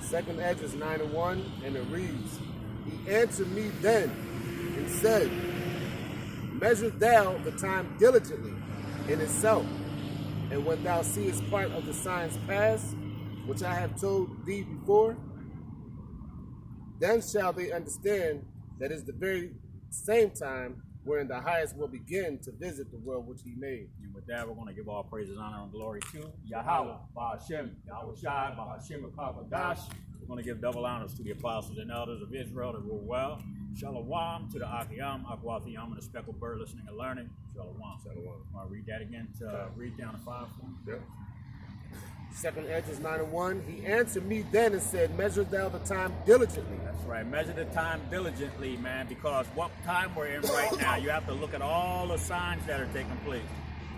Second Esdras 9:1, and it reads, He answered me then and said, Measure thou the time diligently in itself, and when thou seest part of the signs pass, which I have told thee before, then shall they understand that is the very same time wherein the highest will begin to visit the world which he made. And with that, we're going to give all praises, honor, and glory to Yahweh, Ba'ashem, Yahushai, Ba'ashem, Akakadash. We're going to give double honors to the apostles and elders of Israel that rule well. Shalom to the Akiyam, Akwathiam, and the speckled bird listening and learning. Shalom. Shalom. I'll read that again to read down to 5 for me. Yep. Second Esdras 9:1, He answered me then and said, Measure thou the time diligently. That's right. Measure the time diligently, man, because what time we're in right now, you have to look at all the signs that are taking place.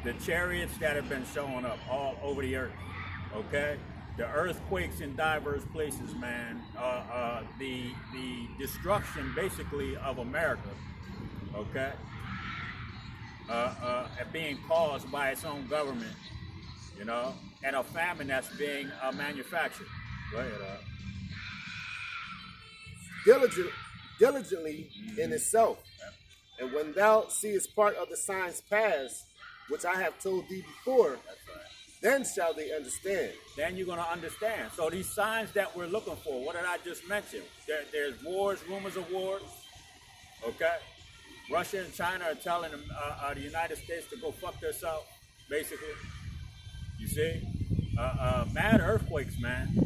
The chariots that have been showing up all over the earth, okay? The earthquakes in diverse places, man. The destruction, basically, of America, okay? Being caused by its own government, you know, and a famine that's being manufactured. Go ahead. Diligently in itself. And when thou seest part of the signs pass, which I have told thee before, That's right. then shall they understand. Then you're going to understand. So these signs that we're looking for, what did I just mention? There's wars, rumors of wars, okay? Russia and China are telling the United States to go fuck themselves, basically. You see? Mad earthquakes, man.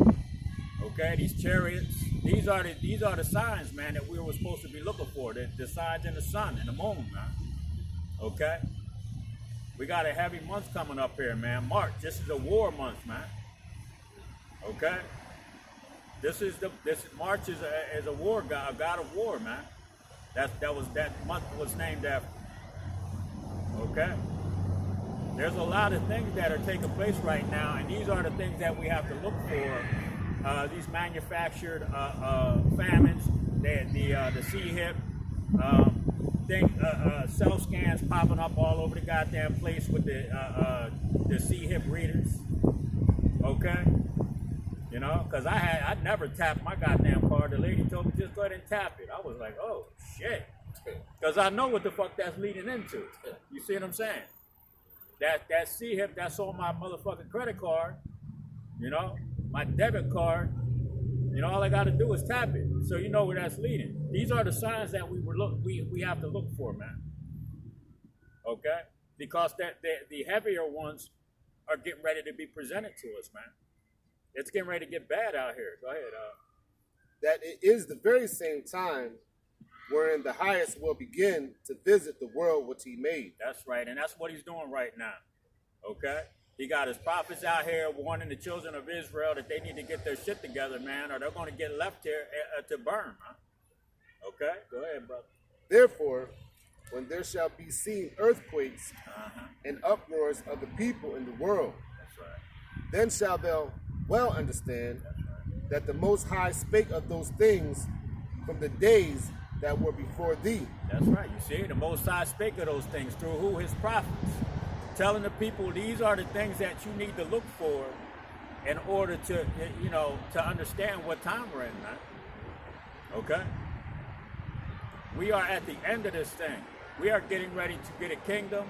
Okay, these chariots. These are the signs, man, that we were supposed to be looking for. The signs in the sun and the moon, man. Okay? We got a heavy month coming up here, man. March. This is a war month, man. Okay? March is a war god, a god of war, man. That month was named after. Okay? There's a lot of things that are taking place right now, and these are the things that we have to look for. These manufactured famines, the C-HIP, cell scans popping up all over the goddamn place with the C-HIP readers. Okay? You know, because I'd never tapped my goddamn card. The lady told me just go ahead and tap it. I was like, oh, shit. Because I know what the fuck that's leading into. You see what I'm saying? That C-HIP that's on my motherfucking credit card, you know, my debit card, you know, all I got to do is tap it. So you know where that's leading. These are the signs that we have to look for, man. Okay? Because the heavier ones are getting ready to be presented to us, man. It's getting ready to get bad out here. Go ahead. That it is the very same time wherein the highest will begin to visit the world which he made. That's right, and that's what he's doing right now. Okay? He got his prophets out here warning the children of Israel that they need to get their shit together, man, or they're going to get left here to burn, huh? Okay? Go ahead, brother. Therefore, when there shall be seen earthquakes and uproars of the people in the world, That's right. then shall thou well understand that the Most High spake of those things from the days that were before thee. That's right. You see, the Most High spake of those things through who? His prophets. Telling the people these are the things that you need to look for in order to, you know, to understand what time we're in, man. Okay? We are at the end of this thing. We are getting ready to get a kingdom,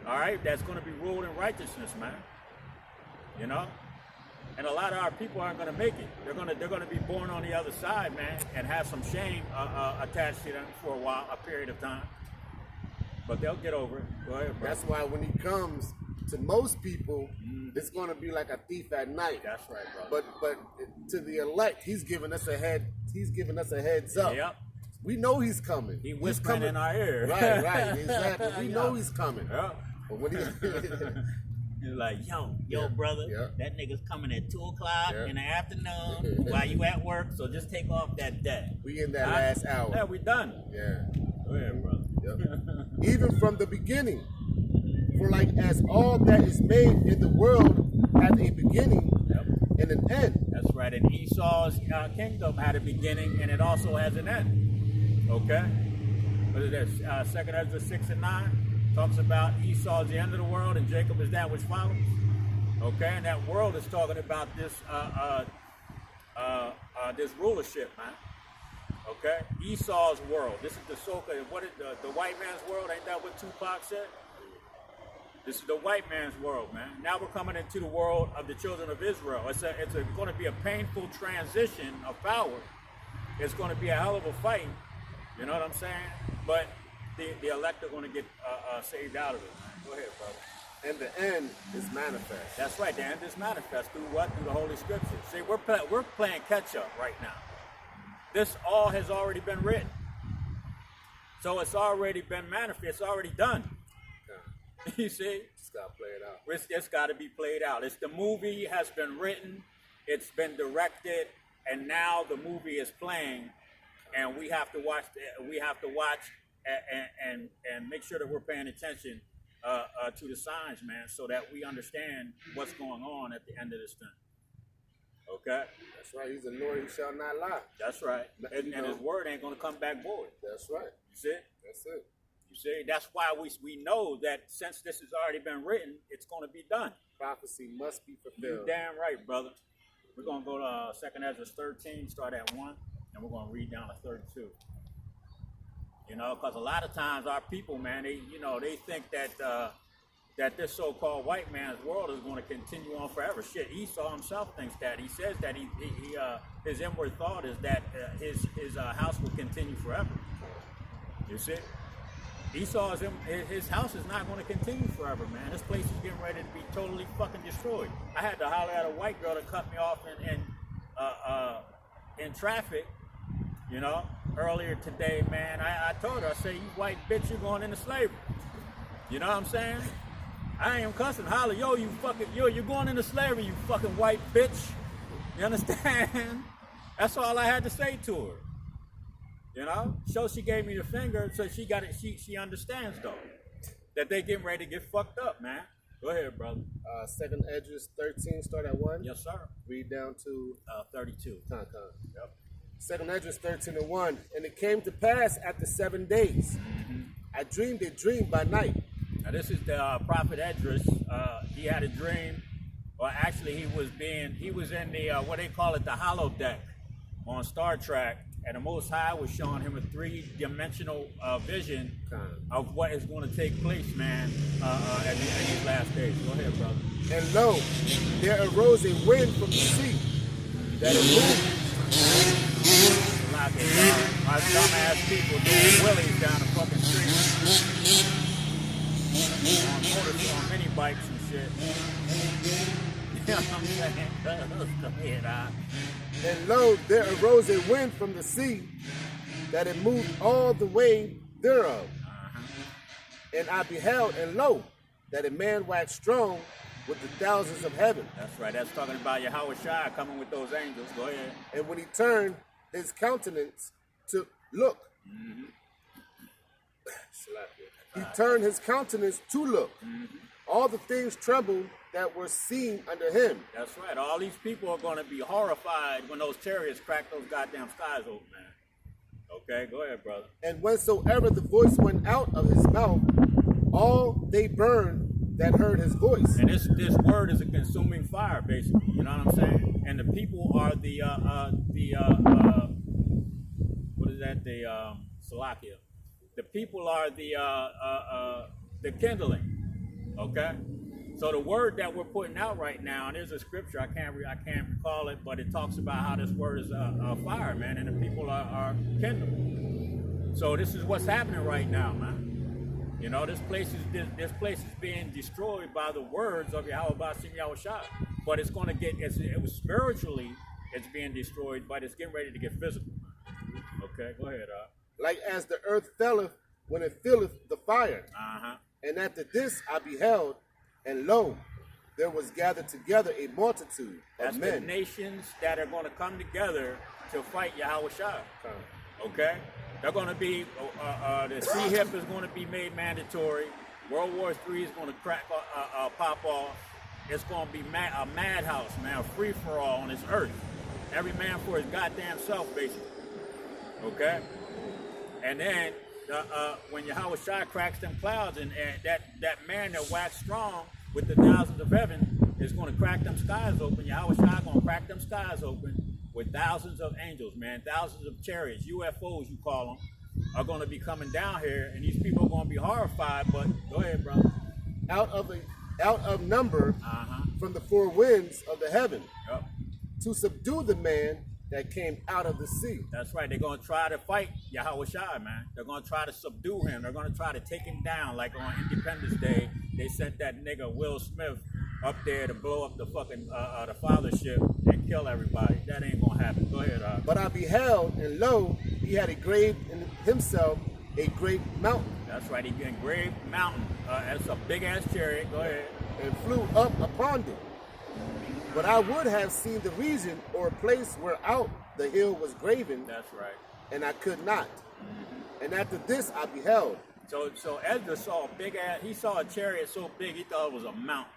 all right, that's going to be ruled in righteousness, man. You know? And a lot of our people aren't going to make it. They're going to be born on the other side, man, and have some shame attached to them for a while, a period of time. But they'll get over it. Go ahead, bro. That's why when he comes to most people, it's going to be like a thief at night. That's right, brother. But to the elect, he's giving us a heads up. Yep. We know he's coming. He whispering in our ear. Right, exactly. We know he's coming. Yep. But when he He's like, yo, Yeah. brother, Yeah. that nigga's coming at 2 o'clock Yeah. in the afternoon while you at work, so just take off that day. we in that last hour. Yeah, we done. Yeah. Go ahead, brother. Yep. Even from the beginning. For like as all that is made in the world had a beginning Yep. and an end. That's right. And Esau's kingdom had a beginning, and it also has an end. Okay? What is that? 2nd Ezra 6 and 9 talks about Esau's the end of the world, and Jacob is that which follows. Okay? And that world is talking about this this rulership, man. Okay, Esau's world. This is the so-called the white man's world. Ain't that what Tupac said? This is the white man's world, man. Now we're coming into the world of the children of Israel. It's going to be a painful transition of power. It's going to be a hell of a fight. You know what I'm saying? But the elect are going to get saved out of it. Man. Go ahead, brother. And the end is manifest. That's right. The end is manifest through what? Through the Holy Scriptures. See, we're playing catch up right now. This all has already been written. So it's already been manifest. It's already done. Okay. You see? It's got to play it out. It's got to be played out. The movie has been written. It's been directed. And now the movie is playing. And we have to watch. And make sure that we're paying attention to the signs, man, so that we understand what's going on at the end of this thing. Okay? That's right. He's a Lord who shall not lie. That's right. And his word ain't going to come back void. That's right. You see? That's it. You see? That's why we know that since this has already been written, it's going to be done. Prophecy must be fulfilled. You're damn right, brother. We're going to go to 2 Ezra 13, start at 1, and we're going to read down to 32. You know, because a lot of times our people, man, they think that that this so-called white man's world is going to continue on forever. Shit, Esau himself thinks that. He says that his inward thought is that his house will continue forever. You see, Esau's his house is not going to continue forever, man. This place is getting ready to be totally fucking destroyed. I had to holler at a white girl to cut me off in traffic. You know, earlier today, man, I told her, I said, you white bitch, you're going into slavery. You know what I'm saying? I ain't cussing, holler, you're going into slavery, you fucking white bitch. You understand? That's all I had to say to her. You know? So she gave me the finger, so she got it, she understands though. That they getting ready to get fucked up, man. Go ahead, brother. 2 Ezra 13, start at 1. Yes, sir. Read down to 32. Con. Yep. 2 Ezra 13 and 1. And it came to pass after 7 days. I dreamed a dream by night. Now this is the prophet Esdras. He had a dream, or actually he was in the what they call it, the holodeck on Star Trek, and the Most High was showing him a 3-dimensional vision of what is going to take place, man, at these last days. Go ahead, brother. And lo, there arose a wind from the sea that it moved. My dumbass people doing willies down the fucking street. On mini bikes and shit. You know what I'm saying? Go ahead, And lo, there arose a wind from the sea that it moved all the way thereof. And I beheld, and lo, that a man waxed strong with the thousands of heaven. That's right. That's talking about Yahweh Shai coming with those angels. Go ahead. And when he turned his countenance to look, he turned his countenance to look. All the things trembled that were seen under him. That's right. All these people are going to be horrified when those chariots crack those goddamn skies open, man. Okay, go ahead, brother. And whensoever the voice went out of his mouth, all they burned that heard his voice. And this word is a consuming fire, basically. You know what I'm saying? And the people are what is that? The Salakia. The people are the kindling. Okay. So the word that we're putting out right now, and there's a scripture I can't recall it, but it talks about how this word is a fire, man, and the people are kindled. So this is what's happening right now, man. You know, this place is being destroyed by the words of Yahweh Ba'asim Yahweh Shai. But it's going to it was spiritually, it's being destroyed, but it's getting ready to get physical. Okay, go ahead. Like as the earth felleth when it filleth the fire. And after this I beheld, and lo, there was gathered together a multitude of men. That's the nations that are going to come together to fight Yahweh Shai. Okay? They're going to be, the CHIP is going to be made mandatory. World War III is going to pop off. It's going to be a madhouse, man, a free-for-all on this earth. Every man for his goddamn self, basically. Okay? And then, when Yahweh Shai cracks them clouds, and that man that waxed strong with the thousands of heaven is going to crack them skies open. Yahweh Shai going to crack them skies open, with thousands of angels, man, thousands of chariots, UFOs, you call them, are going to be coming down here, and these people are going to be horrified. But go ahead, brother. out of number from the four winds of the heaven Yep. to subdue the man that came out of the sea. That's right. They're going to try to fight Yahweh Shai, man. They're going to try to subdue him. They're going to try to take him down. Like on Independence Day, they sent that nigga Will Smith up there to blow up the fucking the fathership and kill everybody. That ain't going to happen. Go ahead, But I beheld, and lo, he had engraved in himself a great mountain, That's right. He engraved mountain. That's a big ass chariot. Go ahead. and flew up upon it. But I would have seen the region or place whereout the hill was graven, That's right. and I could not. And after this I beheld. So Ezra saw a big ass. He saw a chariot so big he thought it was a mountain,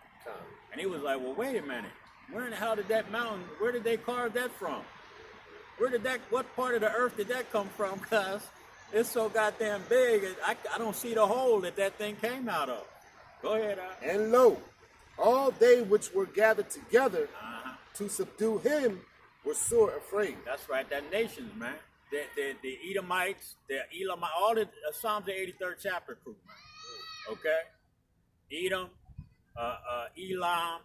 and he was like, "Well, wait a minute. Where in the hell did that mountain? Where did they carve that from? Where did that? What part of the earth did that come from? Cause it's so goddamn big. I don't see the hole that thing came out of." Go ahead, And lo, all they which were gathered together to subdue him were sore afraid. That's right. That nations, man. The Edomites, the Elamites, all the Psalms the 83rd chapter crew, man. Okay, Edom, Elam,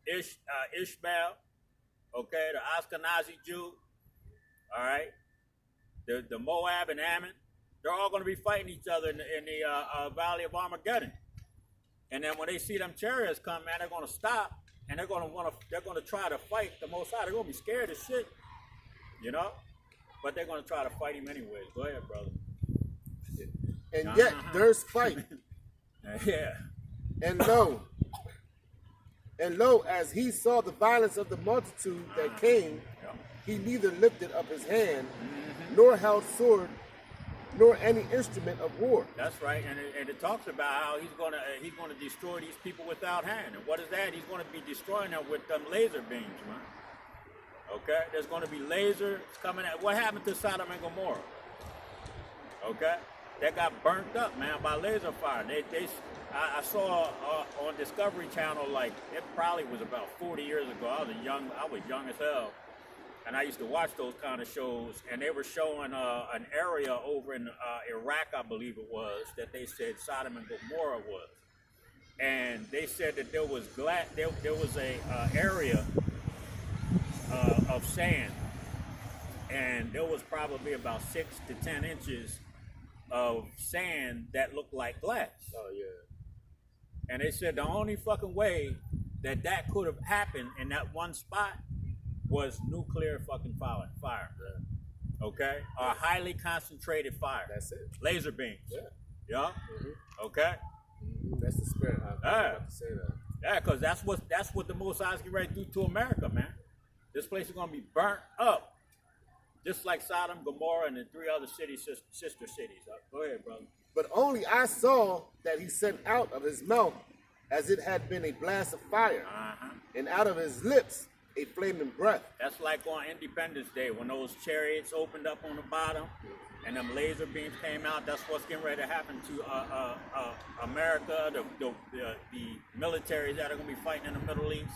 Ishmael. Okay, the Ashkenazi Jew. All right, the Moab and Ammon. They're all going to be fighting each other in the Valley of Armageddon. And then when they see them chariots come, man, they're going to stop and they're going to try to fight the Most High. They're going to be scared as shit, you know. But they're going to try to fight him anyways. Go ahead, brother. And yet there's fight. Yeah. And lo, as he saw the violence of the multitude that came, he neither lifted up his hand, nor held sword, nor any instrument of war. That's right, and it talks about how he's gonna destroy these people without hand. And what is that? He's going to be destroying them with them laser beams, man. Okay, there's going to be lasers coming at. What happened to Sodom and Gomorrah? Okay, that got burnt up, man, by laser fire. I saw on Discovery Channel, like it probably was about 40 years ago. I was young as hell. And I used to watch those kind of shows, and they were showing an area over in Iraq, I believe it was, that they said Sodom and Gomorrah was. And they said that there was a area of sand, and there was probably about 6 to 10 inches of sand that looked like glass. Oh yeah. And they said the only fucking way that could have happened in that one spot was nuclear fucking fire. Okay? Or highly concentrated fire. That's it. Laser beams. Yeah. Yeah? Okay? That's the spirit. I have to say that. Yeah, because that's what the Most High is getting ready to do to America, man. This place is going to be burnt up. Just like Sodom, Gomorrah, and the 3 other cities, sister cities. Go ahead, brother. But only I saw that he sent out of his mouth as it had been a blast of fire, and out of his lips a flaming breath. That's like on Independence Day when those chariots opened up on the bottom and them laser beams came out. That's what's getting ready to happen to America, the militaries that are going to be fighting in the Middle East.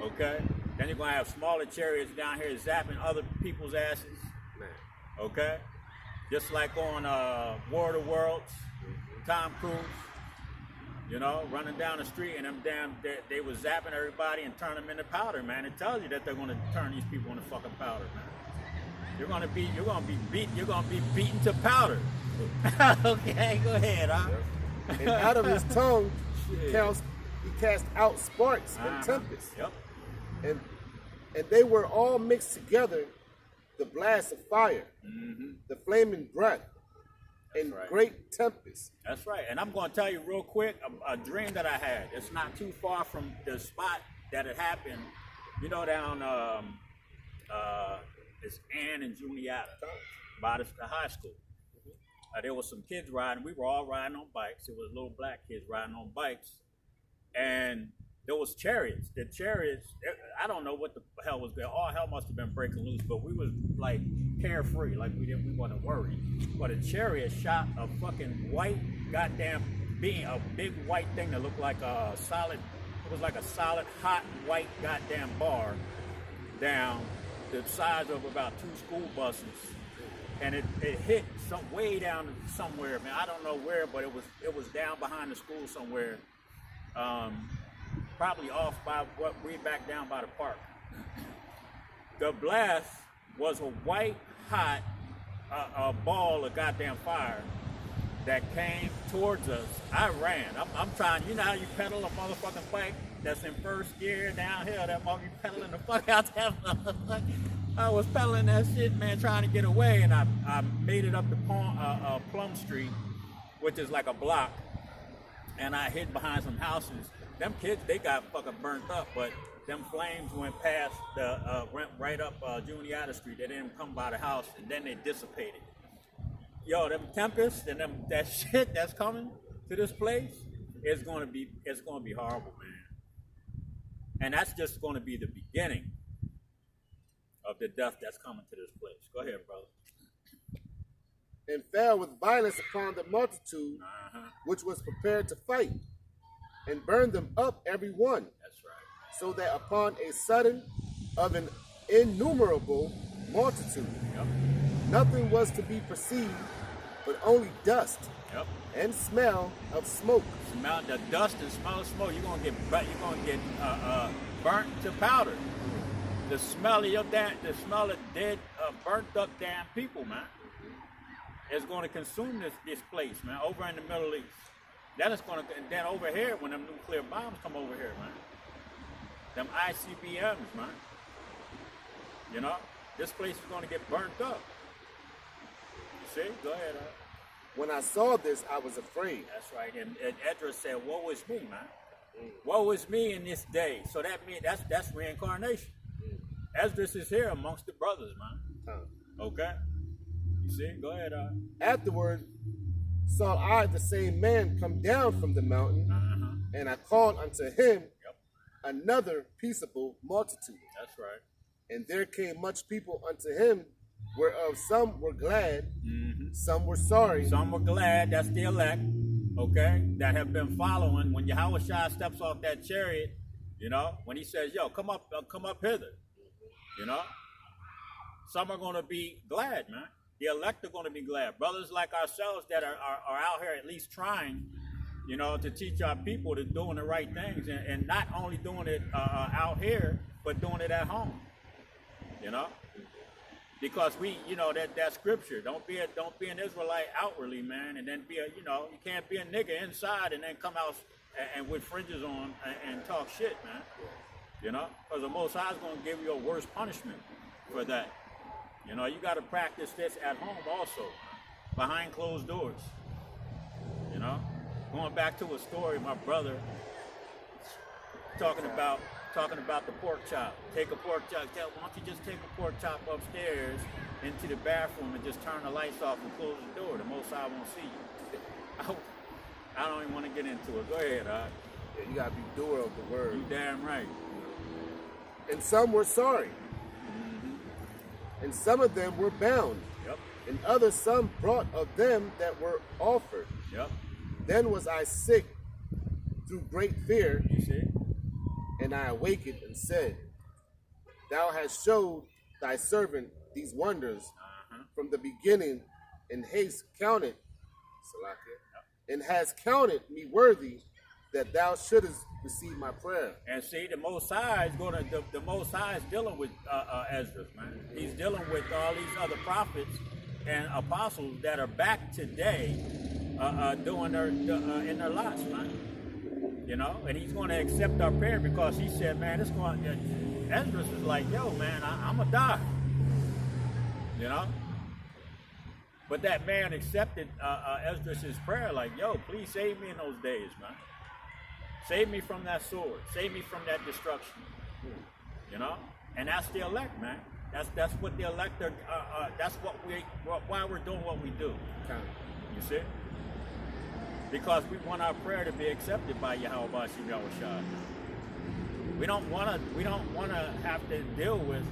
Okay? Then you're going to have smaller chariots down here zapping other people's asses. Okay? Just like on War of the Worlds, Tom Cruise. You know, running down the street and they was zapping everybody and turn them into powder, man. It tells you that they're going to turn these people into fucking powder, man. You're going to be beaten to powder. Okay, go ahead, huh? And out of his tongue he cast out sparks and tempests. Yep. And they were all mixed together, the blast of fire, the flaming breath, and great tempest. That's right. And I'm going to tell you real quick a dream that I had. It's not too far from the spot that it happened. You know, down it's Ann and Juniata by the high school. There was some kids riding. We were all riding on bikes. It was little black kids riding on bikes. And there was chariots. The chariots, I don't know what the hell was going on. All hell must have been breaking loose, but we was like carefree, like we wasn't worried. But a chariot shot a fucking white goddamn beam, a big white thing that looked like a solid, it was like a solid hot white goddamn bar down the size of about 2 school buses, and it hit some way down somewhere. Man, I don't know where, but it was down behind the school somewhere, probably off by way back down by the park. The blast was a white hot ball of goddamn fire that came towards us. I ran. I'm trying. You know how you pedal a motherfucking bike that's in first gear downhill? That motherfucker, you pedaling the fuck out that motherfucker. I was pedaling that shit, man, trying to get away, and I made it up to Plum Street, which is like a block, and I hid behind some houses. Them kids, they got fucking burnt up, but them flames went past went right up Juniata Street. They didn't come by the house, and then they dissipated. Yo, them tempests and that shit that's coming to this place it's gonna be horrible, man. And that's just gonna be the beginning of the death that's coming to this place. Go ahead, brother. And fell with violence upon the multitude, which was prepared to fight, and burned them up every one. That's right. So that upon a sudden of an innumerable multitude, nothing was to be perceived, but only dust and smell of smoke. Smell the dust and smell of smoke. You're gonna get burnt to powder. The smell of dead, burnt up damn people, man, is going to consume this place, man. Over in the Middle East, then over here when them nuclear bombs come over here, man. Them ICBMs, man. You know, this place is going to get burnt up. You see? Go ahead. When I saw this, I was afraid. That's right. And Edras said, "Woe is me, man. Woe is me in this day." So that means that's reincarnation. Esdras is here amongst the brothers, man. Okay? You see? Go ahead. Afterward, saw I the same man come down from the mountain, and I called unto him another peaceable multitude. That's right. And there came much people unto him, whereof some were glad, some were sorry. Some were glad, that's the elect, okay, that have been following. When Yahweh Shai steps off that chariot, you know, when he says, yo, come up hither, you know, some are going to be glad, man. The elect are going to be glad. Brothers like ourselves that are out here at least trying, you know, to teach our people to doing the right things, and not only doing it out here, but doing it at home, you know. Because we, you know, that scripture, don't be an Israelite outwardly, man, and then you can't be a nigga inside and then come out and with fringes on and talk shit, man. You know, because the Most High is going to give you a worse punishment for that. You know, you got to practice this at home also, behind closed doors. You know, going back to a story, my brother talking about the pork chop. Take a pork chop. Why don't you just take a pork chop upstairs into the bathroom and just turn the lights off and close the door? The Most High won't see you. I don't even want to get into it. Go ahead, Yeah, you got to be doer of the word. You damn right. And some were sorry. And some of them were bound. And others some brought of them that were offered. Then was I sick through great fear. You see? And I awakened and said, Thou hast showed thy servant these wonders from the beginning, and hast counted, and has counted me worthy that thou shouldest receive my prayer. And see, the Most High is the Most High is dealing with Esdras, man. He's dealing with all these other prophets and apostles that are back today, doing their in their lots, man. You know, and he's going to accept our prayer because he said, man, it's going. Esdras is like, yo, man, I'm gonna die. You know. But that man accepted Esdras' prayer, like, yo, please save me in those days, man. Save me from that sword. Save me from that destruction. You know, and that's the elect, man. That's what the elect are. That's why we're doing what we do. You see. Because we want our prayer to be accepted by Yahweh Bashim Yahushua. We don't want to have to deal with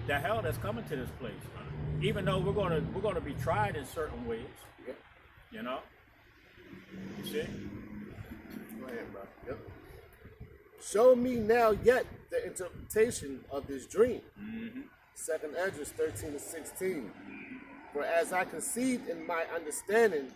the hell that's coming to this place, man. Even though we're going to be tried in certain ways, you know. You see? Go ahead, bro. Show me now yet the interpretation of this dream. Mm-hmm. Second Esdras 13-16. For as I conceived in my understanding,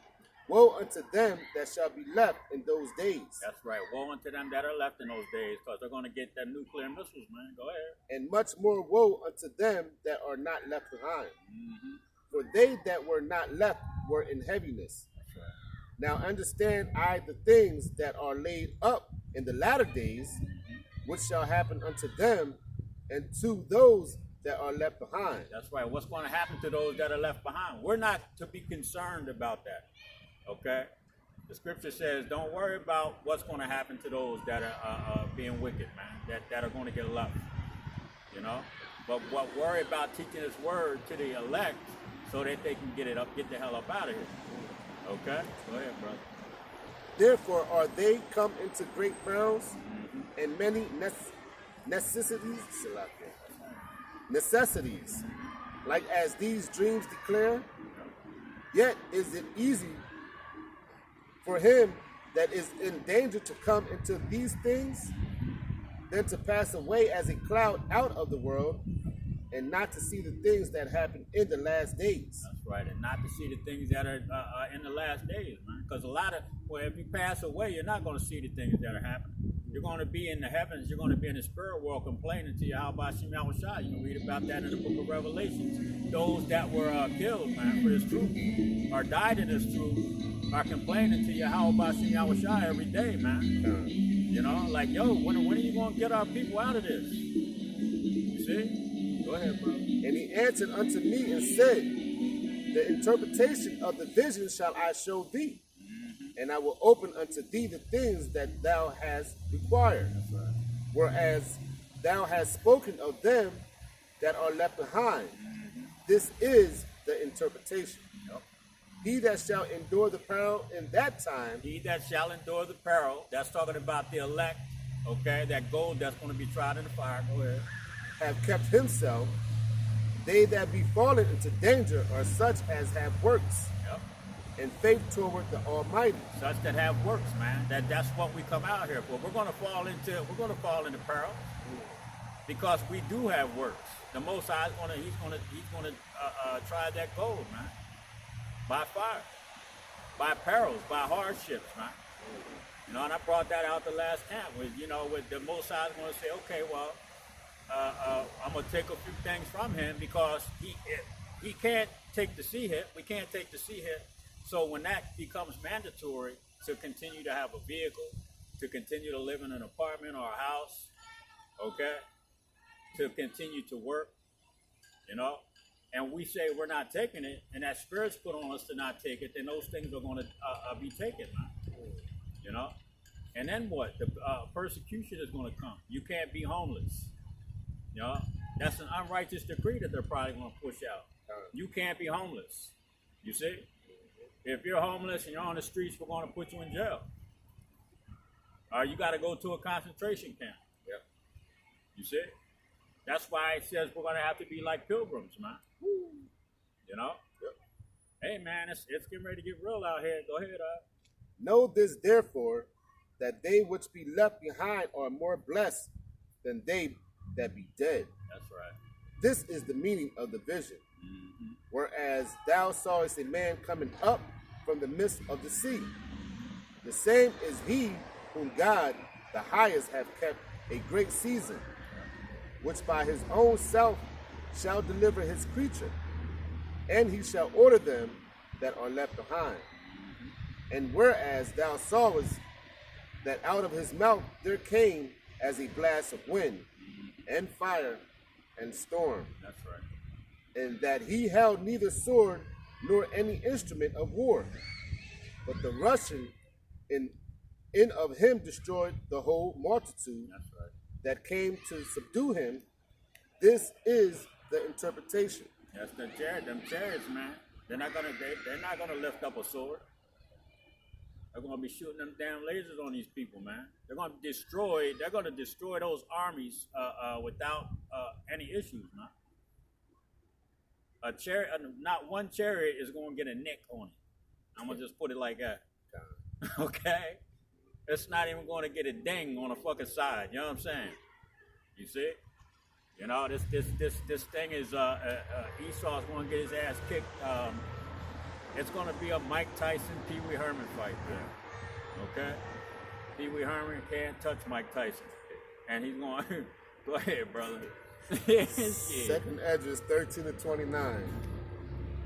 woe unto them that shall be left in those days. That's right. Woe unto them that are left in those days, because they're going to get them nuclear missiles, man. Go ahead. And much more woe unto them that are not left behind. Mm-hmm. For they that were not left were in heaviness. That's right. Now understand I the things that are laid up in the latter days, which shall happen unto them and to those that are left behind. That's right. What's going to happen to those that are left behind? We're not to be concerned about that. Okay? The scripture says, don't worry about what's going to happen to those that are being wicked, man, that are going to get left. You know? But what worry about teaching his word to the elect so that they can get the hell up out of here. Okay? Go ahead, brother. Therefore are they come into great perils and many necessities, like as these dreams declare. Yet is it easy for him that is in danger to come into these things than to pass away as a cloud out of the world and not to see the things that happen in the last days. That's right, and not to see the things that are in the last days, man. Because if you pass away, you're not going to see the things that are happening. You're going to be in the heavens. You're going to be in the spirit world complaining to Yahweh Shem Yahushua. You can read about that in the book of Revelations. Those that were killed, man, for this truth, or died in this truth, are complaining to Yahweh Shem Yahushua every day, man. You know, like, yo, when are you going to get our people out of this? You see? Go ahead, bro. And he answered unto me and said, the interpretation of the vision shall I show thee, and I will open unto thee the things that thou hast required. That's right. Whereas thou hast spoken of them that are left behind. This is the interpretation. Yep. He that shall endure the peril in that time, He that shall endure the peril, that's talking about the elect, okay, that gold that's going to be tried in the fire. Go ahead. have kept himself. They that be fallen into danger are such as have works Yep. and faith toward the Almighty. Such that have works, man. That's what we come out here for. We're going to fall into peril because we do have works. The Most High he's going to try that gold, man, by fire, by perils, by hardships, man. You know, and I brought that out the last camp with the Most High is going to say, okay, well, I'm going to take a few things from him because he can't take the sea hit. We can't take the sea hit. So when that becomes mandatory to continue to have a vehicle, to continue to live in an apartment or a house, okay, to continue to work, and we say we're not taking it, and that spirit's put on us to not take it, then those things are going to be taken, man. And then what? The persecution is going to come. You can't be homeless. That's an unrighteous decree that they're probably going to push out. You can't be homeless. You see? If you're homeless and you're on the streets, we're going to put you in jail. Or you got to go to a concentration camp. Yep. You see? That's why it says we're going to have to be like pilgrims, man. Yep. Hey, man, it's getting ready to get real out here. Go ahead, Know this, therefore, that they which be left behind are more blessed than they that be dead. That's right. This is the meaning of the vision. Whereas thou sawest a man coming up from the midst of the sea. The same is he whom God, the highest, hath kept a great season, which by his own self shall deliver his creature, and he shall order them that are left behind. And whereas thou sawest that out of his mouth there came as a blast of wind, and fire, and storm. That's right. And that he held neither sword nor any instrument of war, but the rushing in of him destroyed the whole multitude. That's right. That came to subdue him. This is the interpretation. That's them chariots, man. They're not gonna lift up a sword. They're gonna be shooting them damn lasers on these people, man. They're gonna destroy those armies without any issues, man. A chariot, not one chariot is gonna get a nick on it. I'm gonna just put it like that. Okay? It's not even gonna get a ding on the fucking side. You know what I'm saying? You see? You know, this thing is Esau's going to get his ass kicked. It's going to be a Mike Tyson, Pee Wee Herman fight there. Okay? Pee Wee Herman can't touch Mike Tyson, and he's going. Go ahead, brother. Second Esdras 13-29.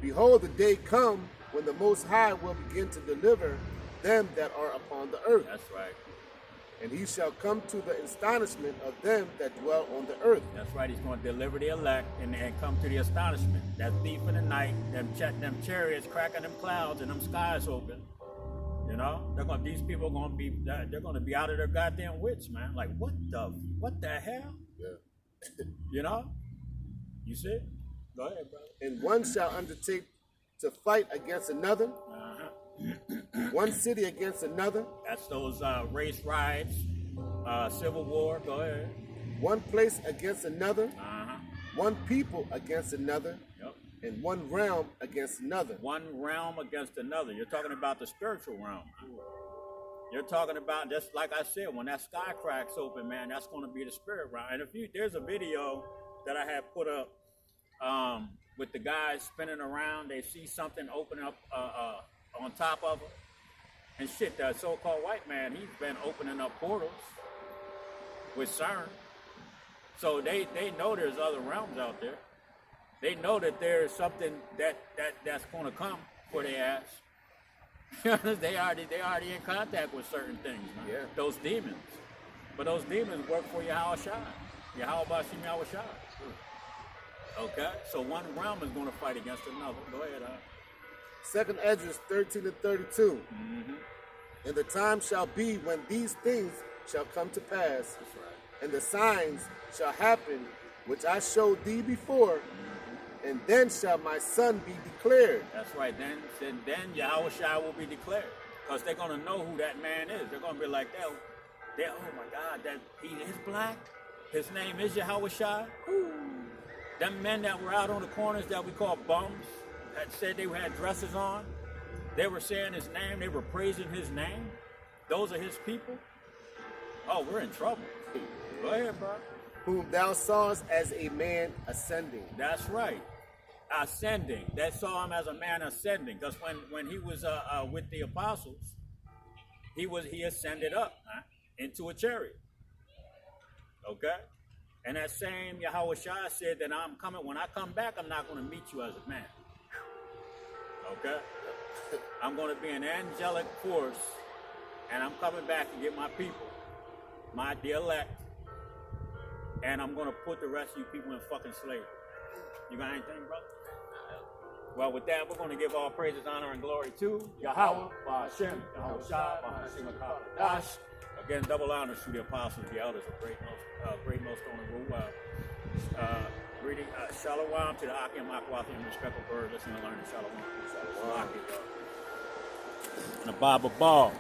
Behold, the day come when the Most High will begin to deliver them that are upon the earth. That's right. And he shall come to the astonishment of them that dwell on the earth. That's right. He's going to deliver the elect and come to the astonishment. That thief in the night, them chariots cracking them clouds and them skies open. You know, these people are going to be, they're going to be out of their goddamn wits, man. Like, what the hell? Yeah. You know? You see? Go ahead, brother. And one shall undertake to fight against another, one city against another. That's those race riots, civil war. Go ahead. One place against another, Uh-huh. one people against another, Yep. and one realm against another. One realm against another. You're talking about the spiritual realm. You're talking about, just like I said, when that sky cracks open, man, that's going to be the spirit realm. And there's a video that I had put up with the guys spinning around. They see something open up on top of them. And shit, that so-called white man, he's been opening up portals with CERN. So they know there's other realms out there. They know that there's something that's going to come for their ass. they already in contact with certain things, man. Yeah. Those demons. But those demons work for Yahweh Shai. Yahweh Bashim Yahweh Shai. Okay? So one realm is going to fight against another. Go ahead, Second Esdras 13-32. And the time shall be when these things shall come to pass, That's right. and the signs shall happen, which I showed thee before, and then shall my son be declared. That's right. Then Yahweh Shai will be declared. Because they're going to know who that man is. They're going to be like, oh my God, that he is black. His name is Yahweh Shai. Them men that were out on the corners that we call bums, that said they had dresses on, they were saying his name, they were praising his name. Those are his people. Oh, we're in trouble. Go ahead, bro. Whom thou sawest as a man ascending. That's right. Ascending. They saw him as a man ascending. Because when he was with the apostles, he ascended up into a chariot. Okay? And that same Yahweh Shai said that I'm coming. When I come back, I'm not going to meet you as a man. Okay? I'm going to be an angelic force, and I'm coming back to get my people, the elect, and I'm going to put the rest of you people in fucking slavery. You got anything, brother? Well, with that, we're going to give all praises, honor, and glory to Yahweh, Ba'ashem, Yahweh Shai, Ba'ashem HaKadosh. Again, double honors to the apostles, the elders, the great most on the rule. Reading Shalom to the Akim, Akwathi, and respectful bird. Listen and learn Shalom. Shalom. And the Bible Ball.